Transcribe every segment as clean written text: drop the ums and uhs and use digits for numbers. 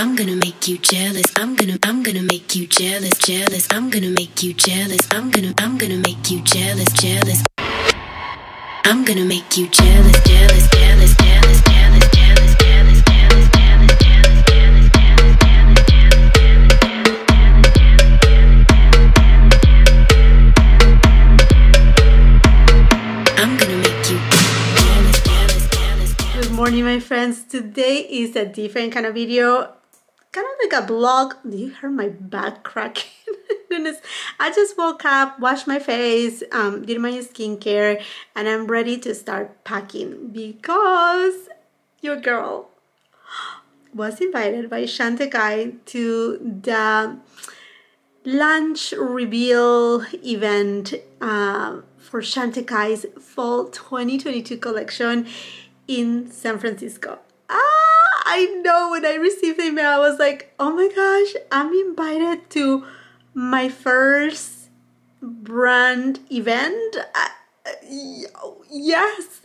I'm gonna make you jealous. I'm gonna make you jealous, jealous. I'm gonna make you jealous. I'm gonna make you jealous, jealous. I'm gonna make you jealous, jealous, jealous, jealous, jealous, jealous, jealous, jealous, jealous, jealous, jealous, I'm gonna make you jealous, jealous, jealous. Good morning, my friends. Today is a different kind of video, kind of like a vlog. Do you hear my back cracking? Goodness, I just woke up, washed my face, did my skincare, and I'm ready to start packing because your girl was invited by Chantecaille to the launch reveal event for Chantecaille's Fall 2022 collection in San Francisco. I know, when I received the email, I was like, oh my gosh, I'm invited to my first brand event. Yes.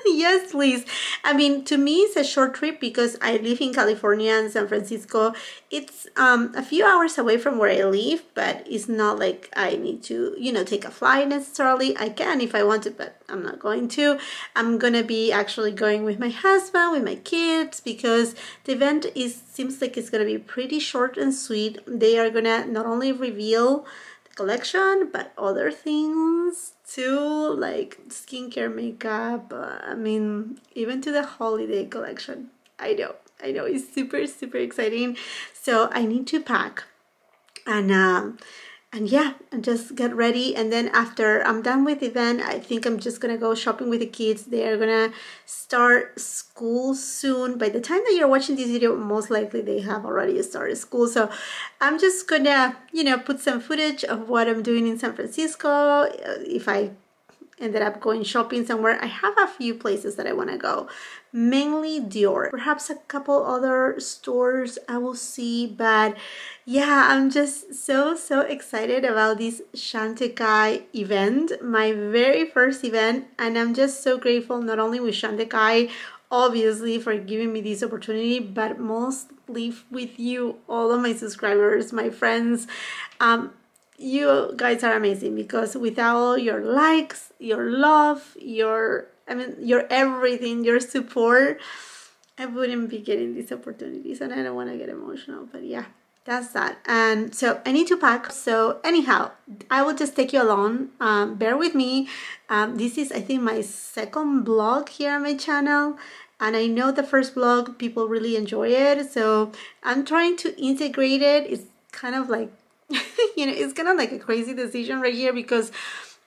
Yes, please. I mean, to me it's a short trip because I live in California and San Francisco. It's a few hours away from where I live, but it's not like I need to, you know, take a flight necessarily. I can if I want to, but I'm not going to. I'm gonna be actually going with my husband, with my kids, because the event seems like it's gonna be pretty short and sweet. They are gonna not only reveal collection but other things too, like skincare, makeup, I mean, even to the holiday collection. I know it's super exciting. So I need to pack and yeah, and just get ready, and then after I'm done with the event, I think I'm just gonna go shopping with the kids. They're gonna start school soon. By the time that you're watching this video, most likely they have already started school. So I'm just gonna, you know, put some footage of what I'm doing in San Francisco. If I ended up going shopping somewhere, I have a few places that I want to go, mainly Dior, perhaps a couple other stores I will see. But yeah, I'm just so excited about this Chantecaille event, my very first event, and I'm just so grateful not only with Chantecaille obviously for giving me this opportunity, but mostly with you, all of my subscribers, my friends. You guys are amazing, because without your likes, your love, your everything, your support, I wouldn't be getting these opportunities, and I don't want to get emotional, but yeah, that's that. And so I need to pack. So anyhow, I will just take you along. Bear with me. This is, I think, my second vlog here on my channel, and I know the first vlog people really enjoy it, so I'm trying to integrate it. It's kind of like you know, it's kind of like a crazy decision right here, because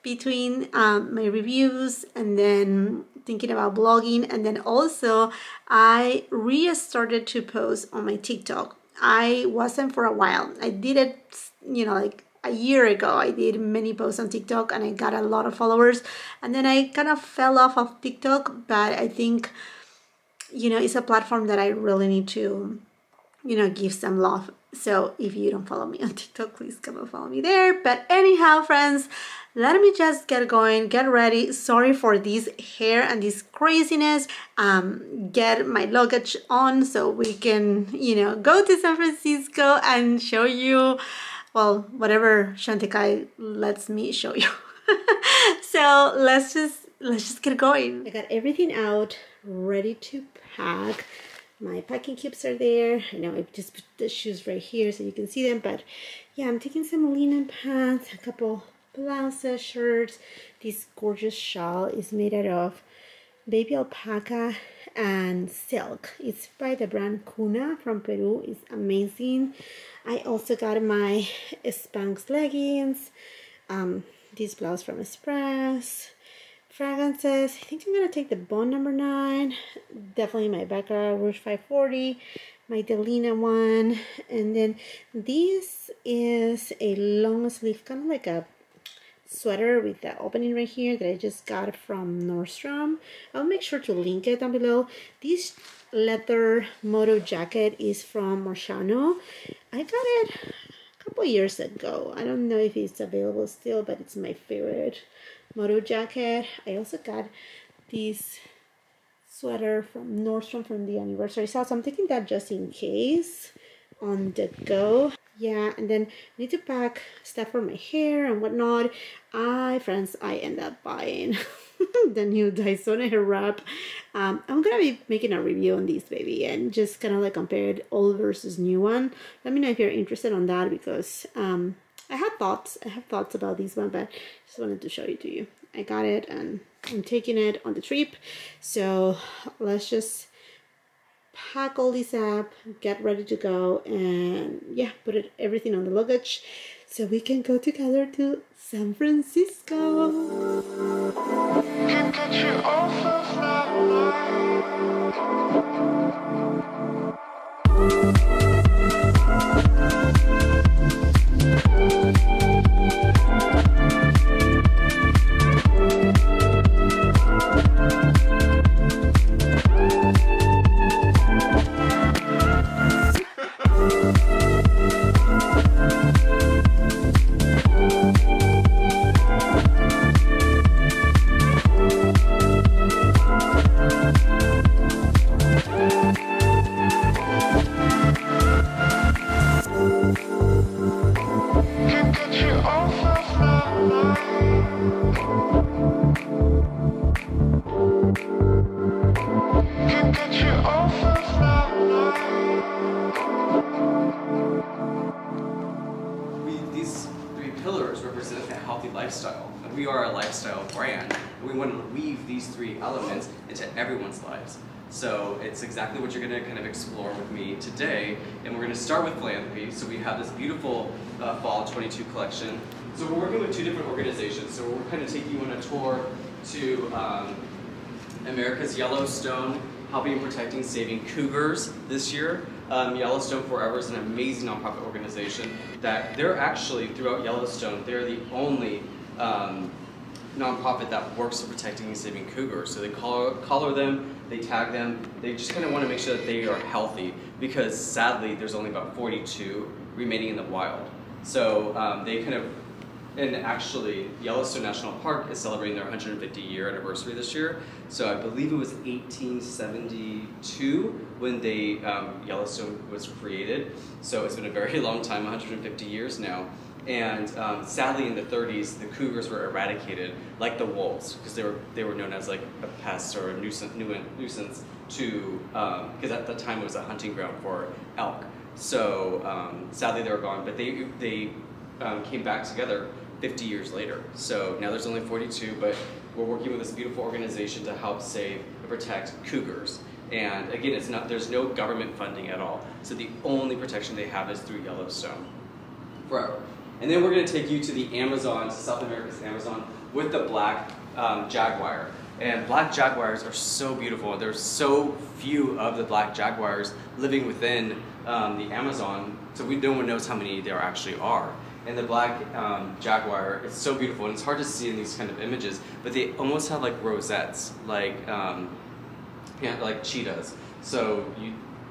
between my reviews and then thinking about blogging, and then also I restarted to post on my TikTok. I wasn't for a while. I did it, you know, like a year ago. I did many posts on TikTok and I got a lot of followers, and then I kind of fell off of TikTok. But I think, you know, it's a platform that I really need to, you know, give some love. So if you don't follow me on TikTok, please come and follow me there. But anyhow, friends, let me just get going, get ready. Sorry for this hair and this craziness. Get my luggage on so we can, you know, go to San Francisco and show you, well, whatever Chantecaille lets me show you. So let's just get going. I got everything out, ready to pack. My packing cubes are there. I know I just put the shoes right here so you can see them, but yeah, I'm taking some linen pants, a couple blouses, shirts. This gorgeous shawl is made out of baby alpaca and silk. It's by the brand Cuna from Peru. It's amazing. I also got my SPANX leggings, this blouse from Express. Fragrances, I think I'm going to take the Bond number 9, definitely my BACCARAT Rouge 540, my DELINA one, and then this is a long sleeve, kind of like a sweater with the opening right here that I just got from Nordstrom. I'll make sure to link it down below. This leather Moto jacket is from MARCIANO. I got it a couple years ago. I don't know if it's available still, but it's my favorite Moto jacket. I also got this sweater from Nordstrom from the anniversary sale, so I'm taking that just in case. on the go. Yeah, and then I need to pack stuff for my hair and whatnot. Friends, I end up buying the new DYSON AIRWRAP. I'm gonna be making a review on these, baby, and just kind of like compare it old versus new one. Let me know if you're interested on that, because I have thoughts about this one, but just wanted to show it to you. I got it and I'm taking it on the trip, so let's just pack all this up, get ready to go, and yeah, put everything on the luggage so we can go together to San Francisco. Lifestyle. And we are a lifestyle brand, and we want to weave these three elements into everyone's lives. So it's exactly what you're going to kind of explore with me today, and we're going to start with Philanthropy. So we have this beautiful Fall 22 collection. So we're working with two different organizations. So we're kind of taking you on a tour to America's Yellowstone, helping and protecting, saving cougars this year. Yellowstone Forever is an amazing nonprofit organization that they're actually, throughout Yellowstone, they're the only nonprofit that works for protecting and saving cougars. So they collar them, they tag them, they just kind of want to make sure that they are healthy, because sadly there's only about 42 remaining in the wild. So they kind of, and actually Yellowstone National Park is celebrating their 150-year anniversary this year. So I believe it was 1872 when they, Yellowstone was created. So it's been a very long time, 150 years now. And sadly in the 30s, the cougars were eradicated like the wolves, because they were known as like a pest or a nuisance to, because at the time it was a hunting ground for elk. So sadly they were gone, but they came back together 50 years later. So now there's only 42, but we're working with this beautiful organization to help save and protect cougars. And again, it's not, there's no government funding at all. So the only protection they have is through Yellowstone Forever. And then we're going to take you to the Amazon, to South America's Amazon, with the black jaguar. And black jaguars are so beautiful. There's so few of the black jaguars living within the Amazon, so no one knows how many there actually are. And the black jaguar, it's so beautiful, and it's hard to see in these kind of images, but they almost have like rosettes, like cheetahs. So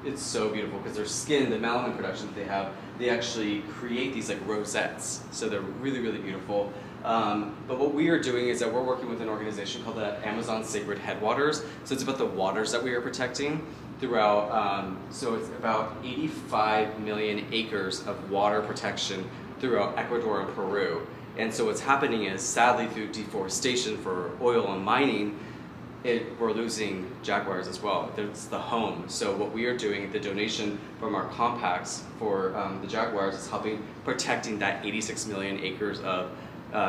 it's so beautiful, because their skin, the melanin production that they have, they actually create these like rosettes. So they're really, really beautiful. But what we are doing is that we're working with an organization called the Amazon Sacred Headwaters. So it's about the waters that we are protecting throughout, so it's about 85 million acres of water protection throughout Ecuador and Peru. And so what's happening is, sadly, through deforestation for oil and mining, we're losing jaguars as well. It's the home. So what we are doing, the donation from our compacts for the jaguars, is helping protecting that 86 million acres of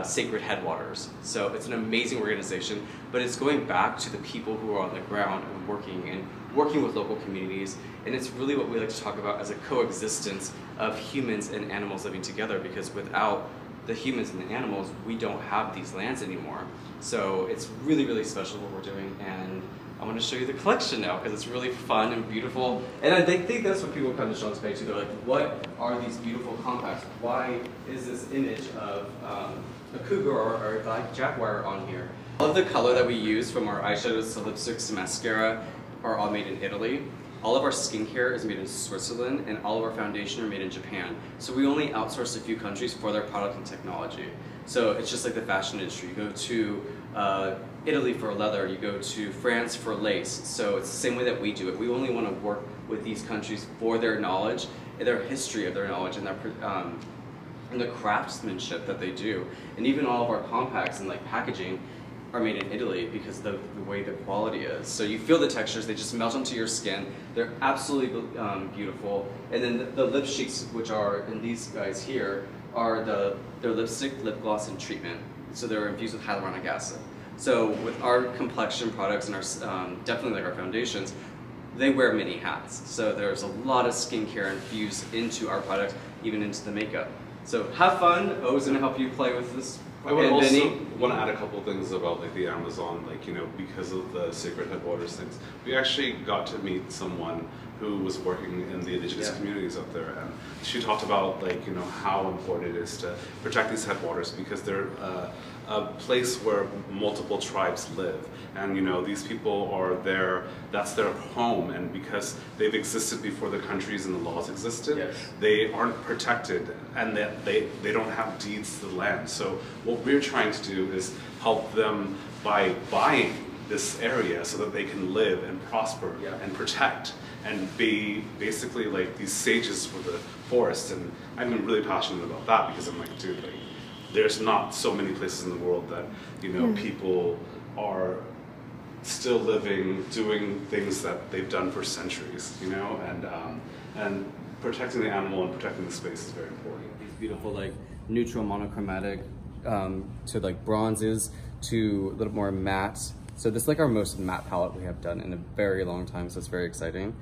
sacred headwaters. So it's an amazing organization, but it's going back to the people who are on the ground and working with local communities. And it's really what we like to talk about as a coexistence of humans and animals living together, because without the humans and the animals, we don't have these lands anymore. So it's really, really special what we're doing, and I want to show you the collection now, because it's really fun and beautiful. And I think that's what people come to Chantecaille to. They're like, what are these beautiful compacts? Why is this image of a cougar or a black jaguar on here? All of the color that we use, from our eyeshadows to lipsticks to mascara, are all made in Italy. All of our skincare is made in Switzerland, and all of our foundation are made in Japan. So we only outsource a few countries for their product and technology. So it's just like the fashion industry. You go to Italy for leather, you go to France for lace. So it's the same way that we do it. We only want to work with these countries for their knowledge their history of their knowledge and their and the craftsmanship that they do. And even all of our compacts and like packaging are made in Italy because of the way the quality is. So you feel the textures, they just melt onto your skin. They're absolutely beautiful. And then the lip cheeks, which are in these guys here, are their lipstick, lip gloss, and treatment. So they're infused with hyaluronic acid. So with our complexion products and our definitely like our foundations, they wear many hats. So there's a lot of skincare infused into our products, even into the makeup. So have fun. O's gonna help you play with this. I would also want to add a couple things about like the Amazon, like, you know, because of the sacred headwaters things. We actually got to meet someone who was working in the indigenous communities up there, and she talked about, like, you know, how important it is to protect these headwaters because they're a place where multiple tribes live, and, you know, these people are there, that's their home, and because they've existed before the countries and the laws existed, they aren't protected, and that they don't have deeds to the land. So what we're trying to do is help them by buying this area so that they can live and prosper and protect and be basically like these sages for the forest. And I'm really passionate about that because I'm like, dude, like, there's not so many places in the world that, you know, people are still living, doing things that they've done for centuries, you know, and protecting the animal and protecting the space is very important. These beautiful, like, neutral monochromatic to like bronzes to a little more matte. So this is like our most matte palette we have done in a very long time, so it's very exciting.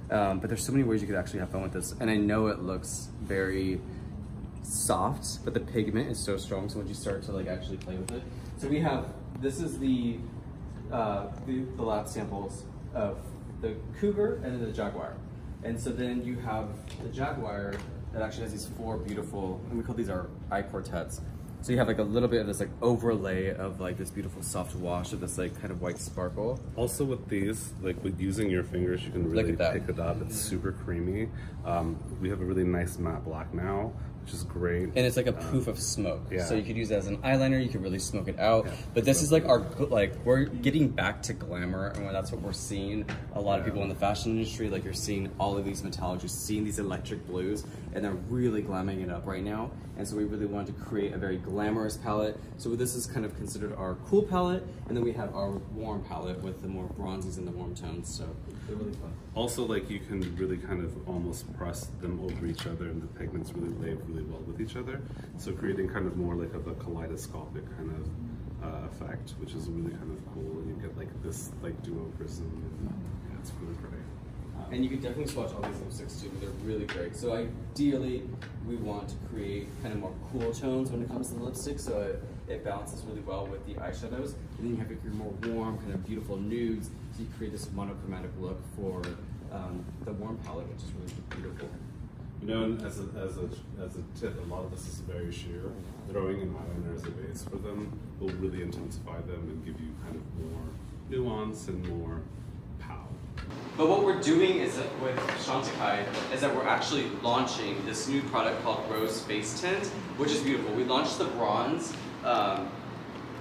But there's so many ways you could actually have fun with this. And I know it looks very soft, but the pigment is so strong, so once you start to like actually play with it. So we have, this is the lab samples of the cougar and then the jaguar. And so then you have the jaguar that actually has these 4 beautiful, and we call these our eye quartets. So you have like a little bit of this like overlay of like this beautiful soft wash of this like kind of white sparkle. Also with these, like with using your fingers, you can really pick it up. It's super creamy. We have a really nice matte black now, which is great. And it's like a proof of smoke. So you could use it as an eyeliner, you could really smoke it out. But this is like our, like, we're getting back to glamour, and that's what we're seeing. A lot of people in the fashion industry, like, you're seeing all of these metallics, you're seeing these electric blues, and they're really glamming it up right now. And so we really wanted to create a very glamorous palette. So this is kind of considered our cool palette, and then we have our warm palette with the more bronzies and the warm tones. So they're really fun. Also, like, you can really kind of almost press them over each other, and the pigments really lay really well with each other. So creating kind of more like of a kaleidoscopic kind of effect, which is really kind of cool. And you get like this like duo prism. And, yeah, it's really great. And you can definitely swatch all these lipsticks too, they're really great. So ideally, we want to create kind of more cool tones when it comes to the lipstick, so it balances really well with the eyeshadows. And then you have your more warm, kind of beautiful nudes, so you create this monochromatic look for the warm palette, which is really beautiful. You know, and as a tip, a lot of this is very sheer. Throwing an eyeliner as a base for them will really intensify them and give you kind of more nuance and more pow. But what we're doing is that with Chantecaille is that we're actually launching this new product called Rose Face Tint, which is beautiful. We launched the bronze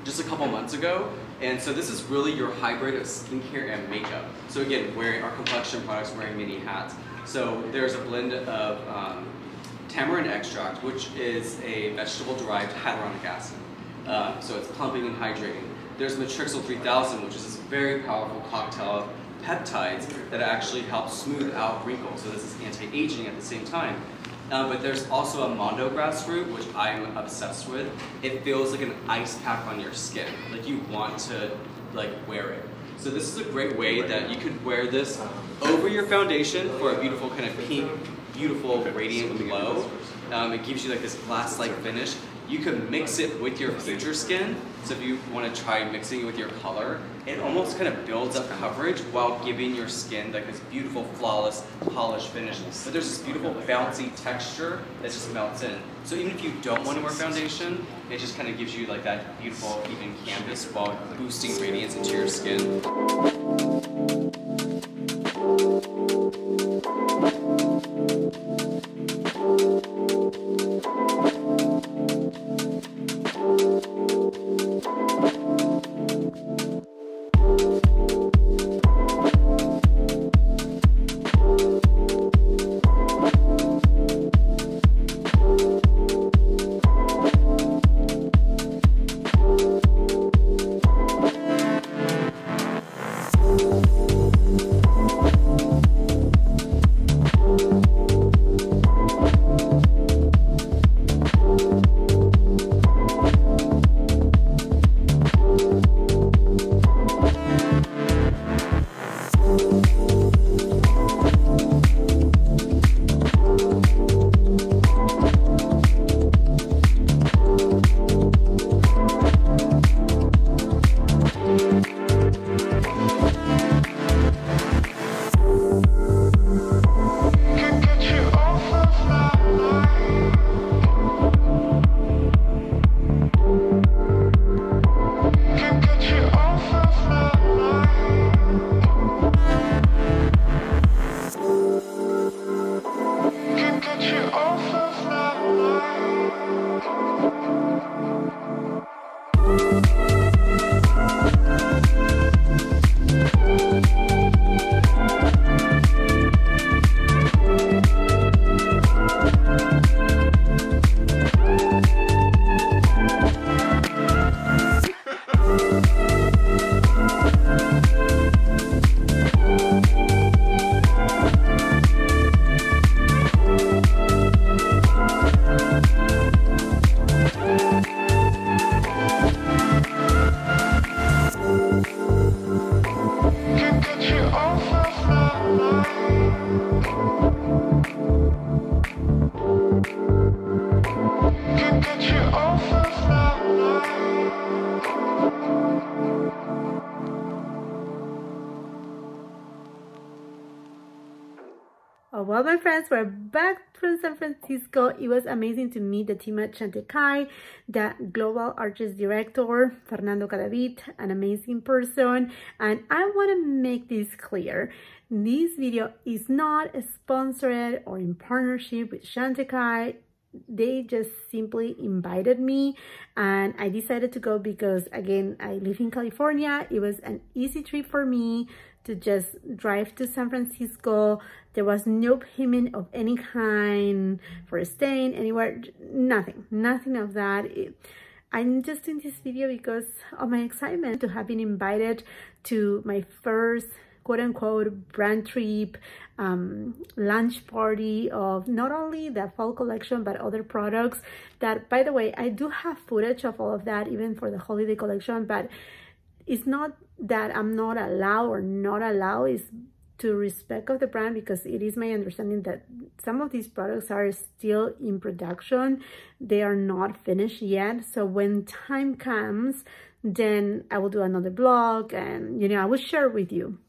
just a couple months ago, and so this is really your hybrid of skincare and makeup. So again, wearing our complexion products, wearing many hats. So there's a blend of tamarind extract, which is a vegetable-derived hyaluronic acid. So it's plumping and hydrating. There's Matrixyl 3000, which is this very powerful cocktail of peptides that actually help smooth out wrinkles. So this is anti-aging at the same time. But there's also a mondo grass root, which I'm obsessed with. It feels like an ice pack on your skin. Like you want to like wear it. So this is a great way that you could wear this over your foundation for a beautiful kind of pink, beautiful radiant glow. It gives you like this glass-like finish. You can mix it with your future skin. So if you want to try mixing it with your color, it almost kind of builds up coverage while giving your skin like this beautiful, flawless, polished finish. But there's this beautiful, bouncy texture that just melts in. So even if you don't want to wear foundation, it just kind of gives you like that beautiful, even canvas while boosting radiance into your skin. Well, my friends, we're back from San Francisco. It was amazing to meet the team at Chantecaille, the Global Artist Director, Fernando Cadavid, an amazing person. And I want to make this clear. This video is not sponsored or in partnership with Chantecaille. They just simply invited me and I decided to go because, again, I live in California. It was an easy trip for me to just drive to San Francisco. There was no payment of any kind for staying anywhere, nothing of that. I'm just doing this video because of my excitement to have been invited to my first quote-unquote brand trip, launch party of not only the fall collection but other products that, by the way, I do have footage of all of that even for the holiday collection, but it's not that I'm not allowed or not allowed, it's to respect of the brand, because it is my understanding that some of these products are still in production. They are not finished yet. So when time comes, then I will do another vlog and, you know, I will share with you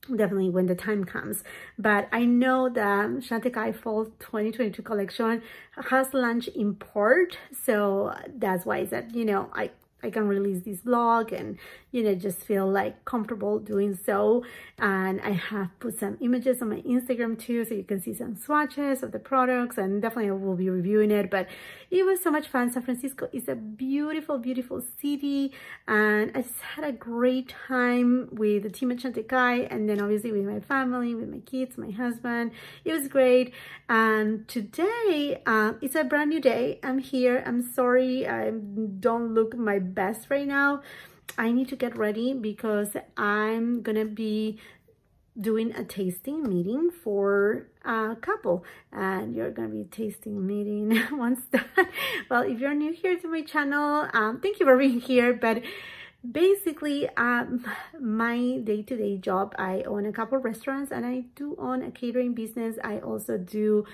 definitely when the time comes. But I know that Chantecaille Fall 2022 collection has launched in port, so that's why that, you know, I can release this vlog and, you know, just feel like comfortable doing so. And I have put some images on my Instagram too, so you can see some swatches of the products, and definitely I will be reviewing it. But it was so much fun. San Francisco is a beautiful, beautiful city, and I just had a great time with the team at Chantecaille, and then obviously with my family, with my kids, my husband. It was great. And today it's a brand new day. I'm here. I'm sorry I don't look my best right now. I need to get ready because I'm gonna be doing a tasting meeting for a couple, and you're gonna be tasting meeting once done. Well, if you're new here to my channel, thank you for being here. But basically, my day-to-day job, I own a couple restaurants and I do own a catering business. I also do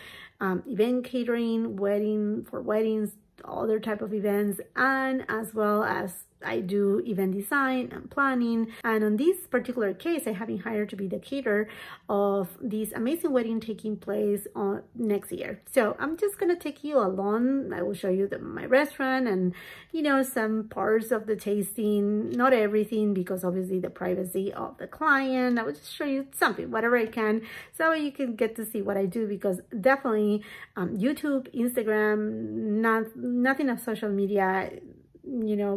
event catering, weddings, other type of events, and as well as I do event design and planning. And on this particular case, I have been hired to be the caterer of this amazing wedding taking place on next year. So I'm just gonna take you along. I will show you my restaurant and, you know, some parts of the tasting, not everything, because obviously the privacy of the client. I will just show you something, whatever I can, so you can get to see what I do, because definitely YouTube, Instagram, nothing of social media, you know,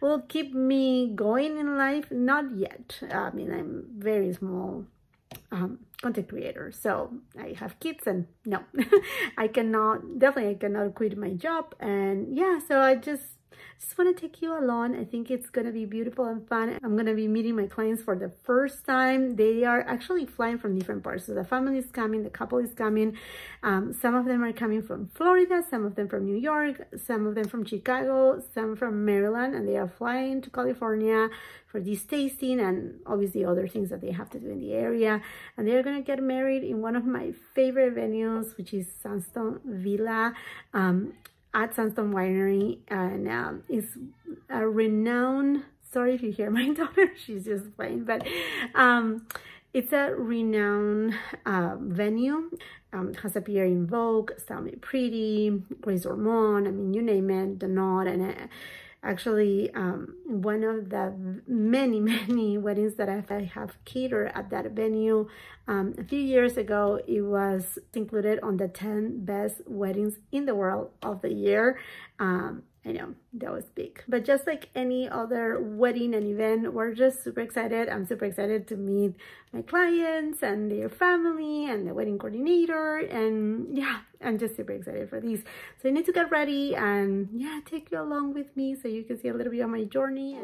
will keep me going in life. Not yet. I mean, I'm very small content creator, so I have kids, and no, I cannot quit my job. And yeah, so I just want to take you along. I think it's gonna be beautiful and fun. I'm gonna be meeting my clients for the first time. They are actually flying from different parts, so the family is coming, the couple is coming. Some of them are coming from Florida, some of them from New York, some of them from Chicago, some from Maryland, and they are flying to California for this tasting and obviously other things that they have to do in the area. And they're gonna get married in one of my favorite venues, which is Sandstone Villa at Sandstone Winery, and it's a renowned, sorry if you hear my daughter, she's just playing, but it's a renowned venue. Has appeared in Vogue, Style Me Pretty, Grace Ormond, I mean, you name it, The Knot, and Actually, one of the many weddings that I have catered at that venue a few years ago, it was included on the 10 best weddings in the world of the year. I know that was big, but just like any other wedding and event, we're just super excited. I'm super excited to meet my clients and their family and the wedding coordinator, and yeah, I'm just super excited for these. So I need to get ready and yeah, take you along with me so you can see a little bit of my journey.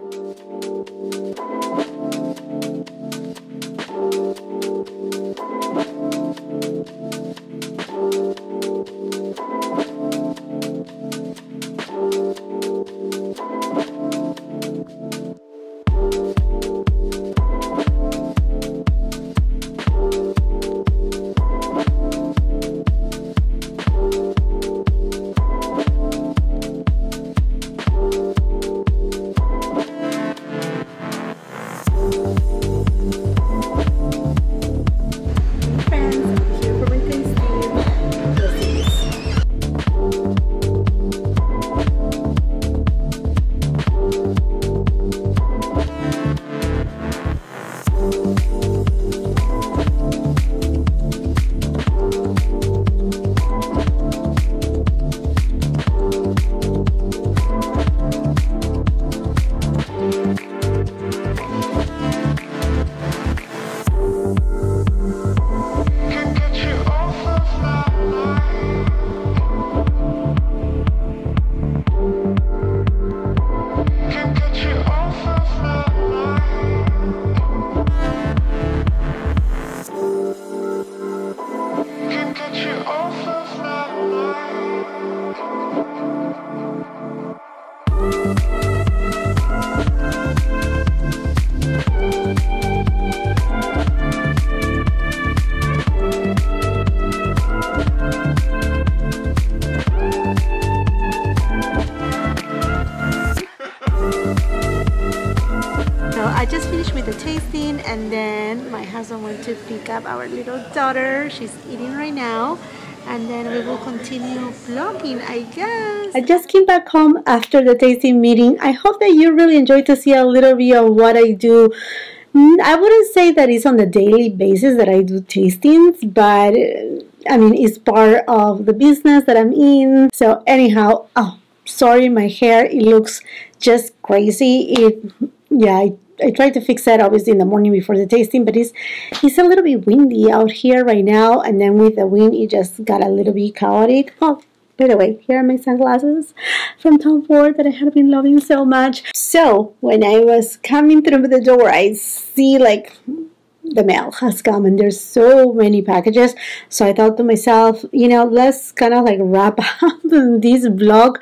And then my husband went to pick up our little daughter. She's eating right now. And then we will continue vlogging, I guess. I just came back home after the tasting meeting. I hope that you really enjoyed to see a little bit of what I do. I wouldn't say that it's on a daily basis that I do tastings, but I mean, it's part of the business that I'm in. So anyhow, oh, sorry, my hair, it looks just crazy. I tried to fix that obviously in the morning before the tasting, but it's a little bit windy out here right now, and then with the wind it just got a little bit chaotic. Oh, by the way, here are my sunglasses from Tom Ford that I have been loving so much. So when I was coming through the door, I see like the mail has come and there's so many packages. So I thought to myself, you know, let's kind of like wrap up this vlog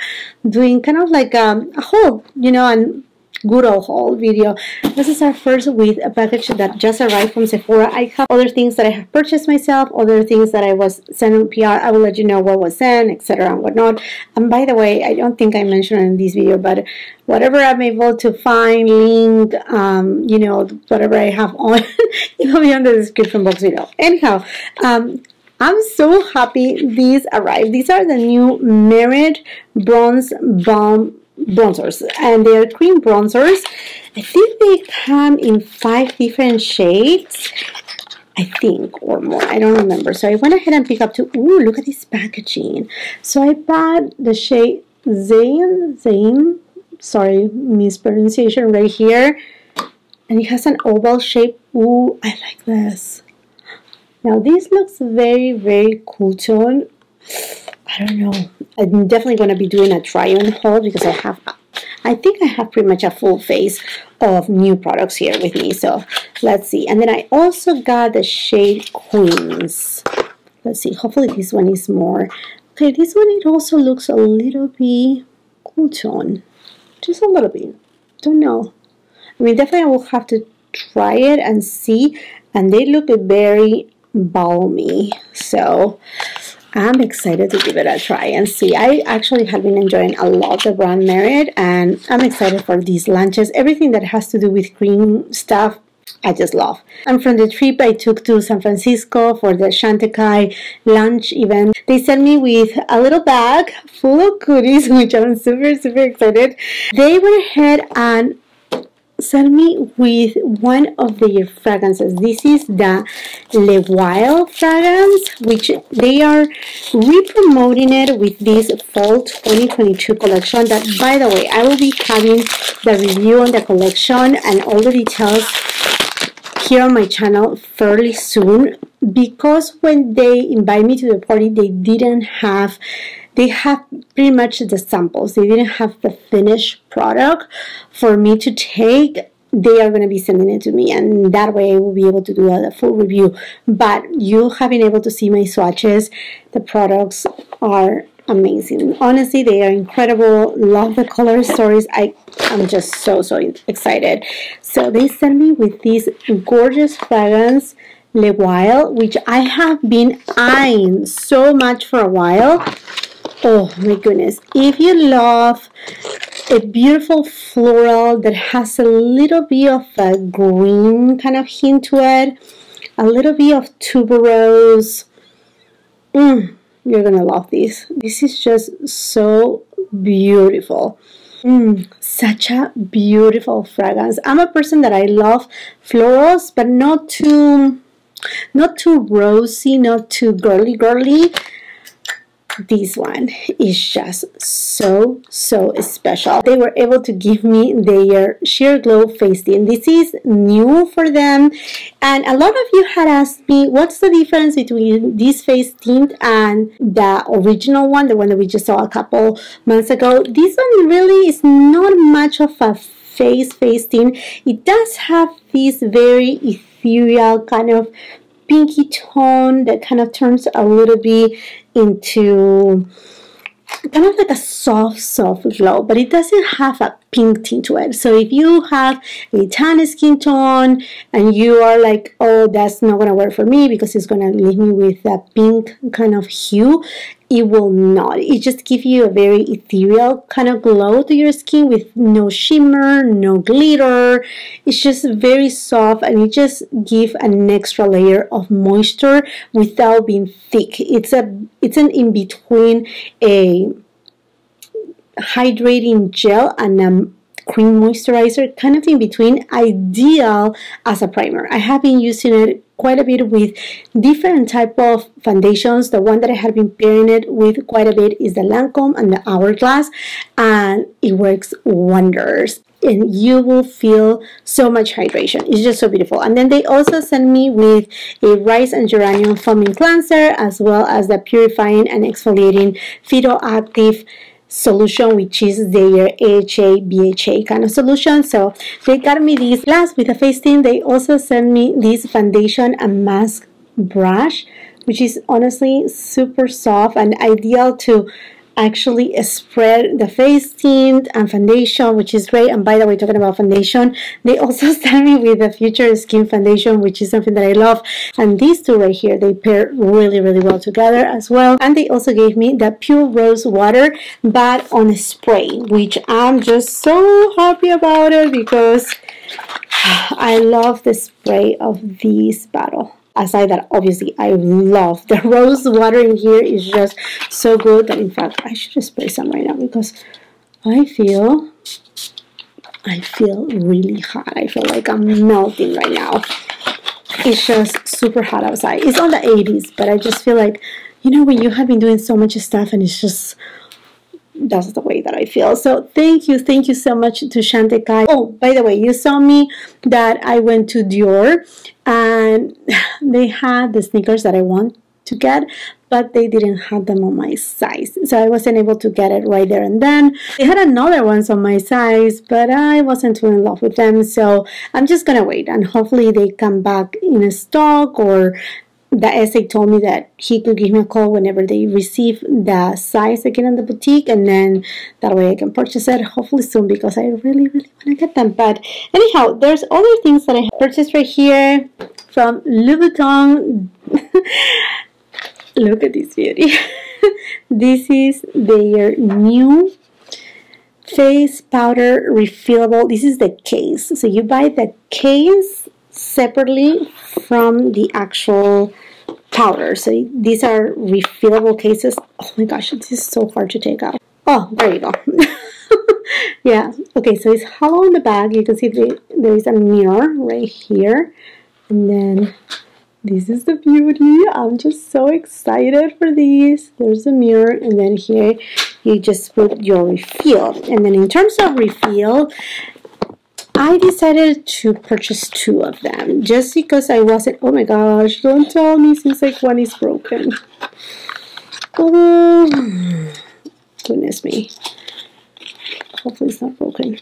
doing kind of like a haul, you know, and good old haul video. This is our first with a package that just arrived from Sephora. I have other things that I have purchased myself, other things that I was sent on PR. I will let you know what was sent, etc. and whatnot. And by the way, I don't think I mentioned it in this video, but whatever I'm able to find, link, you know, whatever I have on, it will be on the description box below. Anyhow, I'm so happy these arrived. These are the new Merit Bronze Balm bronzers, and they are cream bronzers. I think they come in 5 different shades, I think, or more. I don't remember. So I went ahead and picked up two. Ooh, look at this packaging. So I bought the shade Zane, sorry, mispronunciation right here, and it has an oval shape. Ooh, I like this. Now this looks very, very cool tone. I don't know. I'm definitely going to be doing a try-on haul because I think I have pretty much a full face of new products here with me. So let's see. And then I also got the shade Queens. Let's see. Hopefully this one is more. Okay, this one, it also looks a little bit cool tone. Just a little bit. Don't know. I mean, definitely I will have to try it and see. And they look very balmy. So I'm excited to give it a try and see. I actually have been enjoying a lot the brand Merit, and I'm excited for these launches. Everything that has to do with cream stuff, I just love. And from the trip I took to San Francisco for the Chantecaille lunch event, they sent me with a little bag full of goodies, which I'm super, super excited. They went ahead and sent me with one of their fragrances. This is the Le Wild fragrance, which they are re-promoting it with this fall 2022 collection that, by the way, I will be having the review on the collection and all the details here on my channel fairly soon, because when they invite me to the party, they have pretty much the samples. They didn't have the finished product for me to take. They are going to be sending it to me, and that way I will be able to do a full review. But you have been able to see my swatches. The products are amazing. Honestly, they are incredible. Love the color stories. I'm just so excited. So they sent me with this gorgeous fragrance, Le Wild, which I have been eyeing so much for a while. Oh my goodness. If you love a beautiful floral that has a little bit of a green kind of hint to it, a little bit of tuberose, you're gonna love this. This is just so beautiful. Such a beautiful fragrance. I'm a person that I love florals, but not too rosy, not too girly. This one is just so special. They were able to give me their Sheer Glow face tint. This is new for them, and a lot of you had asked me what's the difference between this face tint and the original one, the one that we just saw a couple months ago. This one really is not much of a face tint. It does have this very ethereal kind of pinky tone that kind of turns a little bit into kind of like a soft glow, but it doesn't have a pink tint to it. So if you have a tan skin tone and you are like, oh, that's not gonna work for me because it's gonna leave me with that pink kind of hue, it will not. It just gives you a very ethereal kind of glow to your skin with no shimmer, no glitter. It's just very soft, and it just gives an extra layer of moisture without being thick. It's an in between a hydrating gel and a cream moisturizer, kind of in between, ideal as a primer. I have been using it quite a bit with different type of foundations. The one that I have been pairing it with quite a bit is the Lancome and the Hourglass, and it works wonders, and you will feel so much hydration. It's just so beautiful. And then they also sent me with a rice and geranium foaming cleanser, as well as the purifying and exfoliating phytoactive solution, which is their AHA BHA kind of solution. So they got me these. Last, with a face tint, they also sent me this foundation and mask brush, which is honestly super soft and ideal to actually spread the face tint and foundation, which is great. And by the way, talking about foundation, they also sent me with the Future Skin foundation, which is something that I love. And these two right here, they pair really well together as well. And they also gave me the Pure Rose Water, but on a spray, which I'm just so happy about it because I love the spray of this bottle. Aside that, obviously, I love the rose water in here. Is just so good that, in fact, I should just spray some right now because I feel really hot. I feel like I'm melting right now. It's just super hot outside. It's on the 80s, but I just feel like, you know, when you have been doing so much stuff and it's just, that's the way that I feel. So thank you so much to Chantecaille. Oh, by the way, you saw me that I went to Dior and they had the sneakers that I want to get, but they didn't have them on my size, so I wasn't able to get it right there and then. They had another ones on my size, but I wasn't too in love with them, so I'm just gonna wait and hopefully they come back in a stock, or the essay told me that he could give me a call whenever they receive the size again in the boutique, and then that way I can purchase it hopefully soon because I really want to get them. But anyhow, there's other things that I purchased right here from Louboutin. Look at this beauty. This is their new face powder refillable. This is the case. So you buy the case separately from the actual powder. So these are refillable cases. Oh my gosh, this is so hard to take out. Oh, there you go. Yeah, okay, so it's hollow in the back. You can see there is a mirror right here. And then this is the beauty. I'm just so excited for these. There's a mirror, and then here you just put your refill. And then in terms of refill, I decided to purchase 2 of them just because I wasn't, oh my gosh, don't tell me, seems like one is broken. Oh, goodness me. Hopefully it's not broken.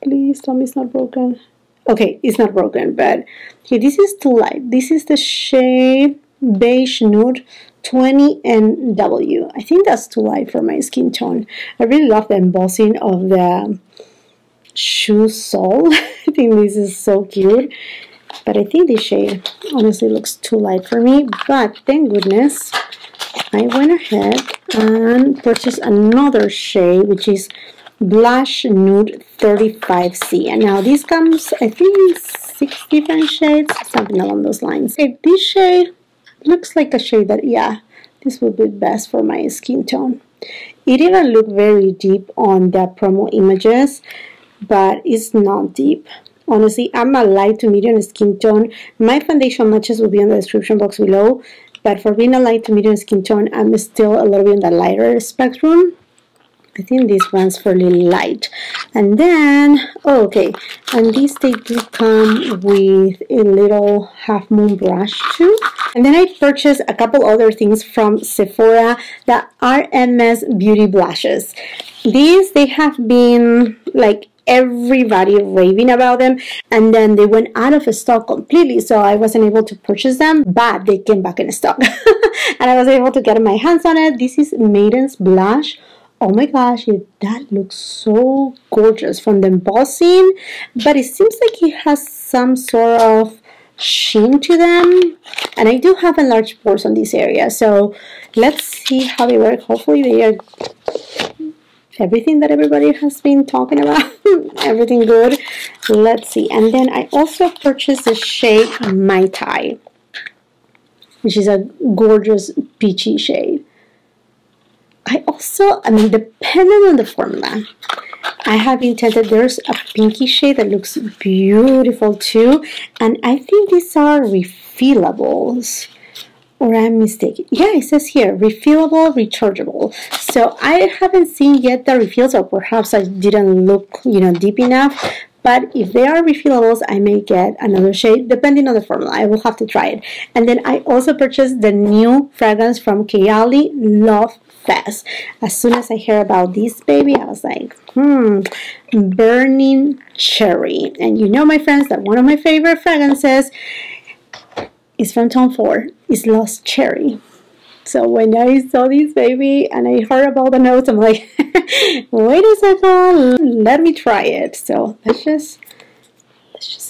Please tell me it's not broken. Okay, it's not broken, but okay, this is too light. This is the shade Beige Nude 20 NW. I think that's too light for my skin tone. I really love the embossing of the shoe sole. I think this is so cute. But I think this shade honestly looks too light for me. But thank goodness I went ahead and purchased another shade, which is Blush Nude 35C. And now this comes, I think, in 6 different shades, something along those lines. Okay, this shade looks like a shade that, yeah, this would be best for my skin tone. It didn't look very deep on the promo images, but it's not deep. Honestly, I'm a light to medium skin tone. My foundation matches will be in the description box below, but for being a light to medium skin tone, I'm still a little bit in the lighter spectrum. I think this one's fairly light. And then, oh, okay, and these they do come with a little half moon brush too. And then I purchased a couple other things from Sephora, the RMS Beauty Blushes. These, they have been like everybody raving about them, and then they went out of stock completely, so I wasn't able to purchase them, but they came back in stock. And I was able to get my hands on it. This is Maiden's blush. Oh my gosh, that looks so gorgeous from the embossing, but it seems like it has some sort of sheen to them, and I do have enlarged pores on this area, so let's see how they work. Hopefully they are everything that everybody has been talking about. Everything good. Let's see. And then I also purchased the shade Mai Tai, which is a gorgeous peachy shade. I mean, depending on the formula, I have intended, there's a pinky shade that looks beautiful too, and I think these are refillables, or I'm mistaken. Yeah, it says here, refillable, rechargeable. So I haven't seen yet the refills, or perhaps I didn't look, deep enough. But if they are refillables, I may get another shade, depending on the formula. I will have to try it. And then I also purchased the new fragrance from KAYALI, LOVEFEST. As soon as I heard about this baby, I was like, Burning Cherry. And you know, my friends, that one of my favorite fragrances is from Tom Ford. It's Lost Cherry. So when I saw this baby and I heard about the notes, I'm like, wait a second, let me try it. So let's just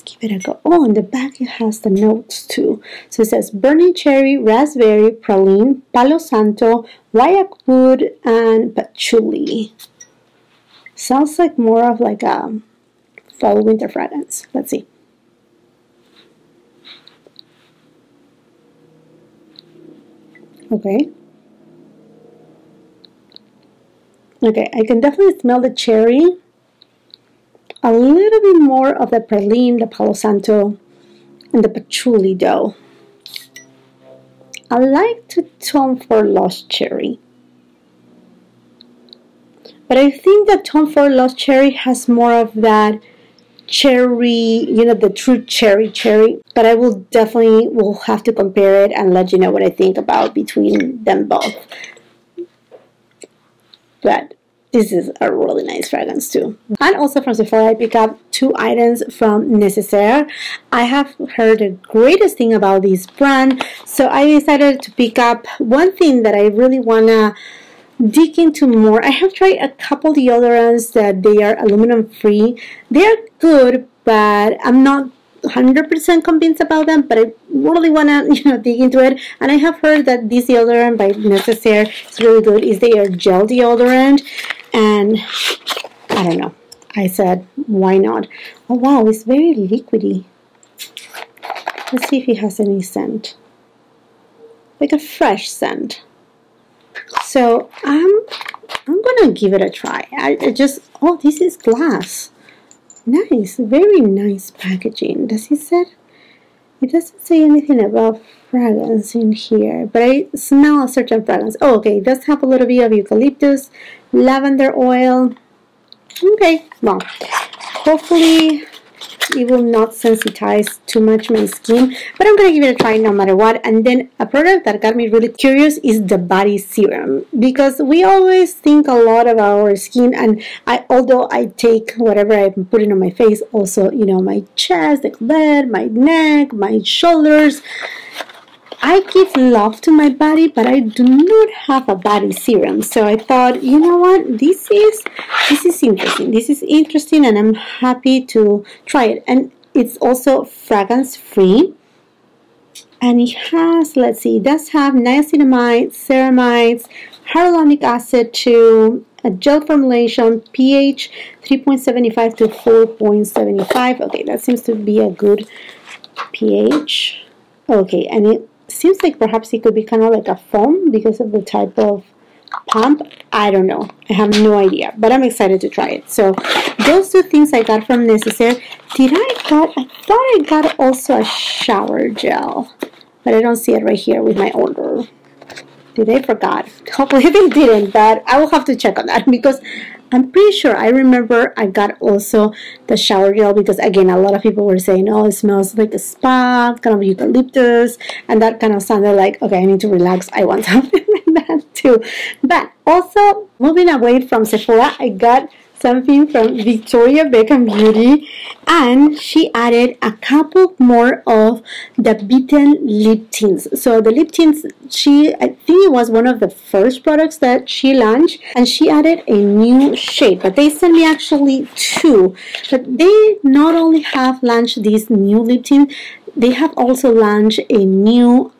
give it a go. Oh, in the back it has the notes too. So it says Burning Cherry, Raspberry, Praline, Palo Santo, Guaiac Wood, and Patchouli. Sounds like more of like a fall winter fragrance. Let's see. Okay, I can definitely smell the cherry, a little bit more of the praline, the Palo Santo, and the patchouli though. I like the Tom Ford Lost Cherry, but I think that Tom Ford Lost Cherry has more of that cherry, the true cherry, but I will have to compare it and let you know what I think about between them both. But this is a really nice fragrance too. And also from Sephora, I picked up 2 items from Necessaire. I have heard the greatest thing about this brand, so I decided to pick up one thing that I really wanna dig into more. I have tried a couple deodorants that they are aluminum free. They're good, but I'm not 100% convinced about them, but I really want to dig into it. And I have heard that this deodorant by Necessaire is really good. It's their gel deodorant, and I don't know, I said why not. Oh wow, it's very liquidy. Let's see if it has any scent. Like a fresh scent. So I'm gonna give it a try. I just, oh, this is glass. Nice, very nice packaging. Does it say? It doesn't say anything about fragrance in here, but I smell a certain fragrance. Oh, okay, it does have a little bit of eucalyptus, lavender oil. Okay, well, hopefully it will not sensitize too much my skin, but I'm gonna give it a try no matter what. And then a product that got me really curious is the body serum, because we always think a lot about our skin, and although I take whatever I'm putting on my face, also, you know, my chest, the bed, my neck, my shoulders, I give love to my body, but I do not have a body serum. So I thought, you know what, this is interesting. This is interesting, and I'm happy to try it. And it's also fragrance free, and it has, let's see, it does have niacinamide, ceramides, hyaluronic acid to a gel formulation, pH 3.75 to 4.75. Okay, that seems to be a good pH. Okay, and it seems like perhaps it could be kind of like a foam because of the type of pump. I don't know. I have no idea, but I'm excited to try it. So those two things I got from Necessaire. I thought I got also a shower gel, but I don't see it right here with my order. Did I forgot? Hopefully they didn't, but I will have to check on that, because I'm pretty sure I remember I got also the shower gel, because again, a lot of people were saying, oh, it smells like a spa, kind of eucalyptus, and that kind of sounded like, okay, I need to relax, I want something like that too. But also, moving away from Sephora, I got something from Victoria Beckham Beauty, and she added a couple more of the Beaten lip tints. So the lip tints, I think it was one of the first products that she launched, and she added a new shade, but they sent me actually two. But they not only have launched this new lip tint, they have also launched a new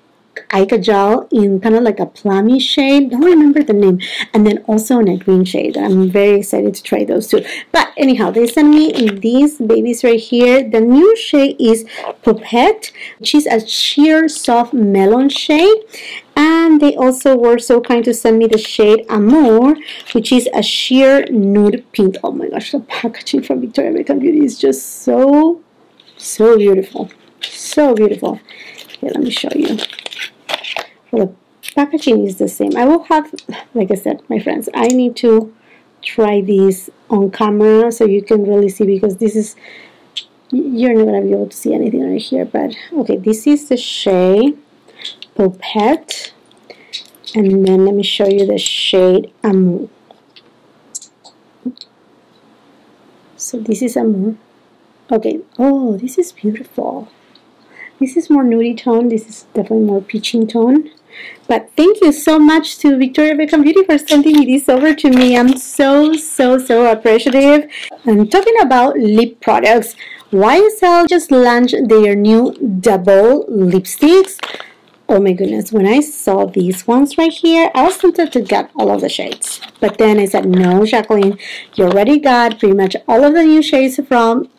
Ica gel in kind of like a plummy shade, don't remember the name, and then also in a green shade. I'm very excited to try those too. But anyhow, they sent me these babies right here. The new shade is Poupette, which is a sheer soft melon shade, and they also were so kind to send me the shade Amour, which is a sheer nude pink. Oh my gosh, the packaging from Victoria Beckham Beauty is just so beautiful, so beautiful. Okay, let me show you. Well, the packaging is the same. I will have, like I said, my friends, I need to try these on camera so you can really see, because this is, you're not going to be able to see anything right here. But okay, this is the shade Poupette, and then let me show you the shade Amour. So this is Amour. Okay, oh, this is beautiful. This is more nudie tone. This is definitely more peachy tone. But thank you so much to Victoria Beckham Beauty for sending this over to me. I'm so appreciative. And talking about lip products, YSL just launched their new double lipsticks. Oh my goodness, when I saw these ones right here, I was tempted to get all of the shades. But then I said, no, Jacqueline, you already got pretty much all of the new shades from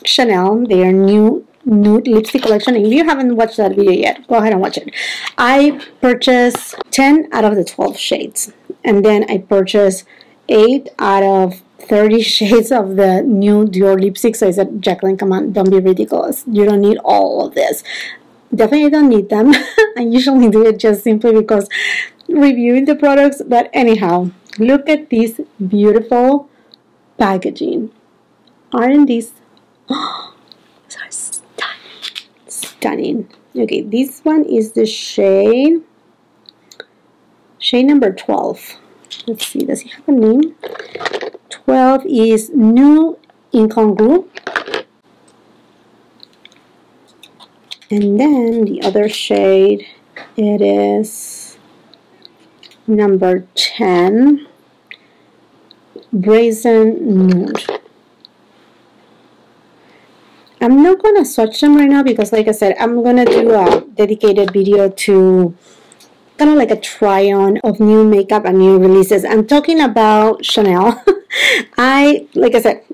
Chanel, their new nude lipstick collection. If you haven't watched that video yet, go ahead and watch it. I purchased 10 out of the 12 shades, and then I purchased 8 out of 30 shades of the new Dior lipstick. So I said, Jacqueline, come on, don't be ridiculous. You don't need all of this. Definitely don't need them. I usually do it just simply because reviewing the products. But anyhow, look at this beautiful packaging. Aren't these stunning? Okay, this one is the shade number 12. Let's see, does it have a name? 12 is New Incongru, and then the other shade, it is number 10, Brazen Nude. I'm not going to swatch them right now because, like I said, I'm going to do a dedicated video to kind of like a try-on of new makeup and new releases. I'm talking about Chanel. Like I said,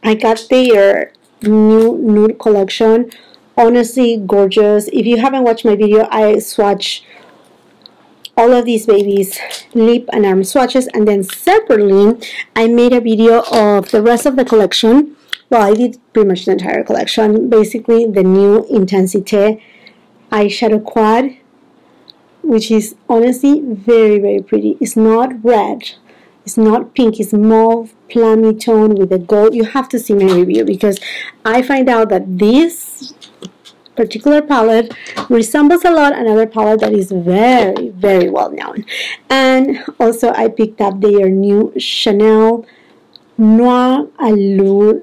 I got their new nude collection honestly gorgeous. If you haven't watched my video, I swatch all of these babies lip and arm swatches, and then separately I made a video of the rest of the collection. Well, I did pretty much the entire collection. Basically the new Intensité eyeshadow quad, which is honestly very, very pretty. It's not red, it's not pink, it's mauve plummy tone with the gold. You have to see my review, because I find out that this particular palette resembles a lot another palette that is very, very well known. And also I picked up their new Chanel Noir Allure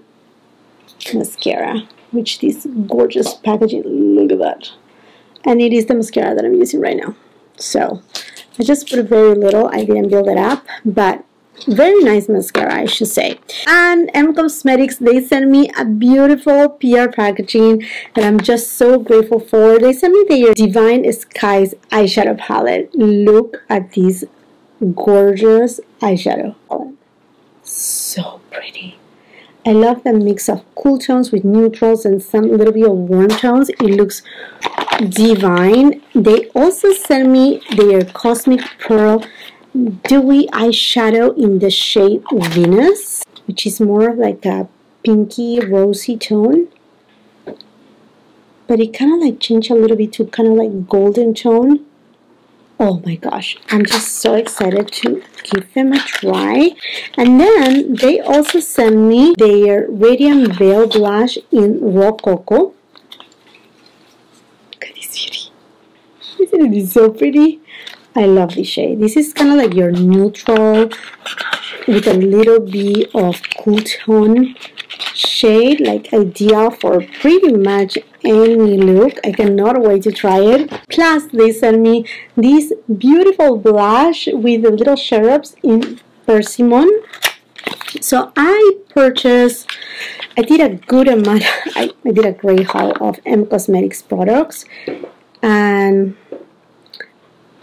mascara, which is gorgeous packaging. Look at that. And it is the mascara that I'm using right now. So I just put very little. I didn't build it up, but very nice mascara, I should say. And M Cosmetics, they sent me a beautiful PR packaging that I'm just so grateful for. They sent me their Divine Skies eyeshadow palette. Look at this gorgeous eyeshadow palette. So pretty. I love the mix of cool tones with neutrals and some little bit of warm tones. It looks divine. They also sent me their Cosmic Pearl Dewy eyeshadow in the shade Venus, which is more of like a pinky rosy tone, but it kind of like changed a little bit to kind of like golden tone. Oh my gosh, I'm just so excited to give them a try. And then they also sent me their Radiant Veil blush in Raw Cocoa. Look at this beauty. Isn't it so pretty? I love this shade. This is kind of like your neutral with a little bit of cool tone shade, like ideal for pretty much any look. I cannot wait to try it. Plus they sent me this beautiful blush with the little cherubs in Persimmon. So I did a good amount, I did a great haul of M Cosmetics products, and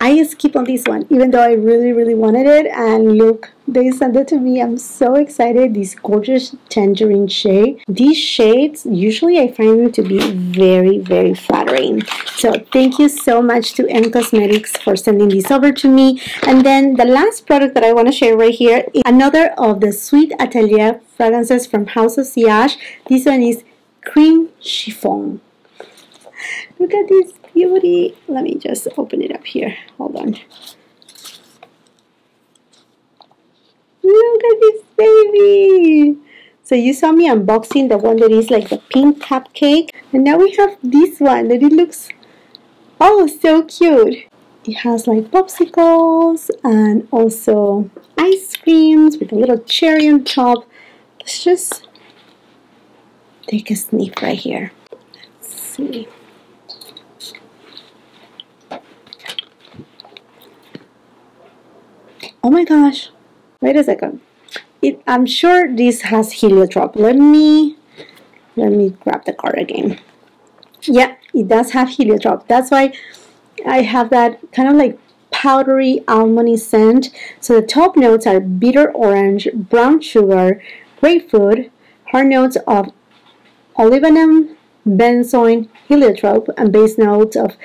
I skipped on this one, even though I really, really wanted it. And look, they sent it to me. I'm so excited. This gorgeous tangerine shade. These shades, usually I find them to be very, very flattering. So thank you so much to M Cosmetics for sending this over to me. And then the last product that I want to share right here is another of the Sweet Atelier fragrances from House of CH. This one is Cream Chiffon. Look at this beauty. Let me just open it up here. Hold on. Look at this baby. So you saw me unboxing the one that is like the pink cupcake, and now we have this one that it looks oh so cute. It has like popsicles and also ice creams with a little cherry on top. Let's just take a sniff right here. Let's see. Oh my gosh, wait a second. I'm sure this has heliotrope. Let me grab the card again. Yeah, it does have heliotrope. That's why I have that kind of like powdery almondy scent. So the top notes are bitter orange, brown sugar, grapefruit, hard notes of olibanum, benzoin, heliotrope, and base notes of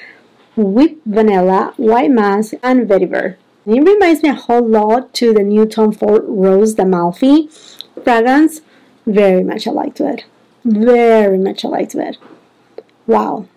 whipped vanilla, white mask, and vetiver. It reminds me a whole lot to the new Tom Ford Rose d'Amalfi fragrance. Very much alike to it. Very much alike to it. Wow.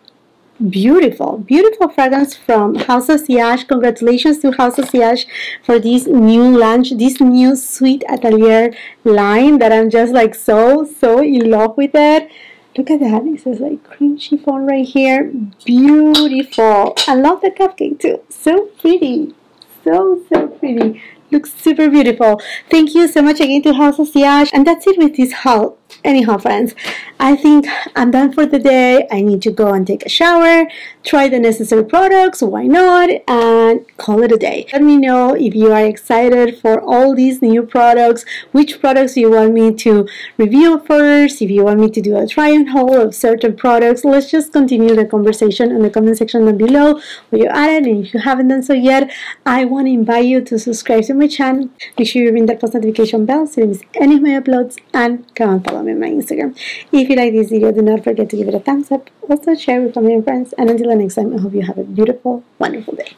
Beautiful. Beautiful fragrance from House of CH. Congratulations to House of CH for this new launch, this new Sweet Atelier line that I'm just like so in love with it. Look at that. It says like cream chiffon right here. Beautiful. I love the cupcake too. So pretty. So pretty. Looks super beautiful. Thank you so much again to House of CH. And that's it with this haul. Anyhow, friends, I think I'm done for the day. I need to go and take a shower, try the necessary products, why not, and call it a day. Let me know if you are excited for all these new products, which products you want me to review first, if you want me to do a try and haul of certain products. Let's just continue the conversation in the comment section down below where you added, and if you haven't done so yet, I want to invite you to subscribe to my channel. Make sure you ring that post notification bell so you don't miss any of my uploads, and come and follow me. in my Instagram. If you like this video, do not forget to give it a thumbs up. Also share with family and friends. And until the next time, I hope you have a beautiful, wonderful day.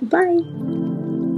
Bye.